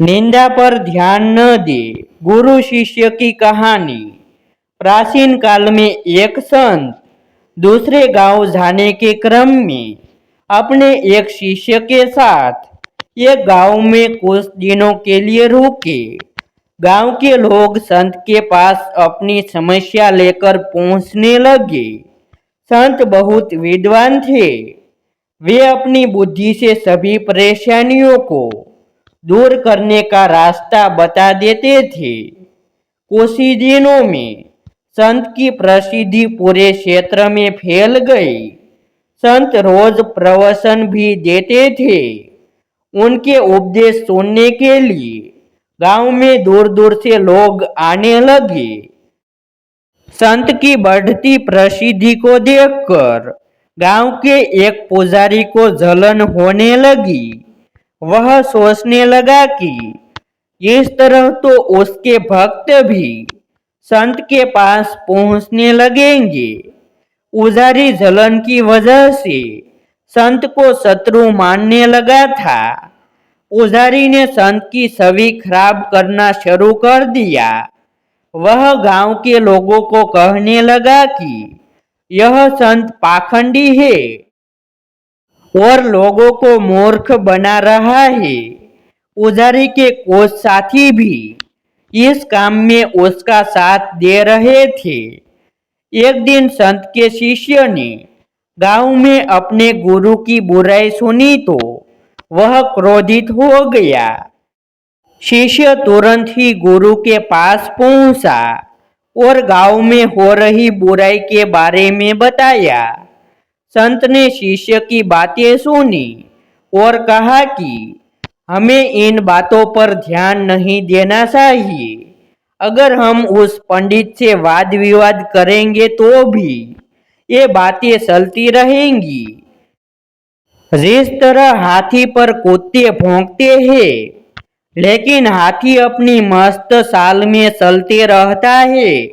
निंदा पर ध्यान न दे। गुरु शिष्य की कहानी। प्राचीन काल में एक संत दूसरे गांव जाने के क्रम में अपने एक शिष्य के साथ एक गांव में कुछ दिनों के लिए रुके। गांव के लोग संत के पास अपनी समस्या लेकर पहुंचने लगे। संत बहुत विद्वान थे। वे अपनी बुद्धि से सभी परेशानियों को दूर करने का रास्ता बता देते थे। कुछ ही दिनों में संत की प्रसिद्धि पूरे क्षेत्र में फैल गई। संत रोज प्रवचन भी देते थे। उनके उपदेश सुनने के लिए गांव में दूर दूर से लोग आने लगे। संत की बढ़ती प्रसिद्धि को देखकर गांव के एक पुजारी को जलन होने लगी। वह सोचने लगा कि इस तरह तो उसके भक्त भी संत के पास पहुंचने लगेंगे। पुजारी जलन की वजह से संत को शत्रु मानने लगा था। पुजारी ने संत की छवि खराब करना शुरू कर दिया। वह गांव के लोगों को कहने लगा कि यह संत पाखंडी है और लोगों को मूर्ख बना रहा है। पुजारी के कुछ साथी भी इस काम में उसका साथ दे रहे थे। एक दिन संत के शिष्य ने गांव में अपने गुरु की बुराई सुनी तो वह क्रोधित हो गया। शिष्य तुरंत ही गुरु के पास पहुंचा और गांव में हो रही बुराई के बारे में बताया। संत ने शिष्य की बातें सुनी और कहा कि हमें इन बातों पर ध्यान नहीं देना चाहिए। अगर हम उस पंडित से वाद विवाद करेंगे तो भी ये बातें चलती रहेंगी। जिस तरह हाथी पर कुत्ते भौंकते हैं लेकिन हाथी अपनी मस्त चाल में चलते रहता है,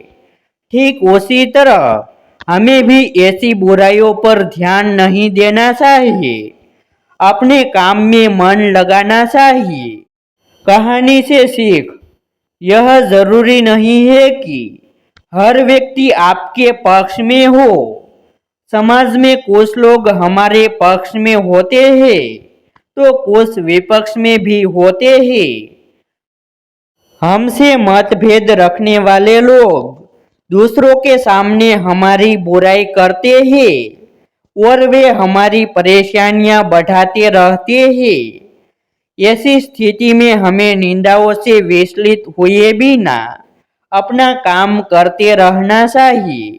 ठीक उसी तरह हमें भी ऐसी बुराइयों पर ध्यान नहीं देना चाहिए। अपने काम में मन लगाना चाहिए। कहानी से सीख। यह जरूरी नहीं है कि हर व्यक्ति आपके पक्ष में हो। समाज में कुछ लोग हमारे पक्ष में होते हैं तो कुछ विपक्ष में भी होते हैं। हमसे मतभेद रखने वाले लोग दूसरों के सामने हमारी बुराई करते हैं और वे हमारी परेशानियां बढ़ाते रहते हैं। ऐसी स्थिति में हमें निंदाओं से विचलित हुए बिना अपना काम करते रहना चाहिए।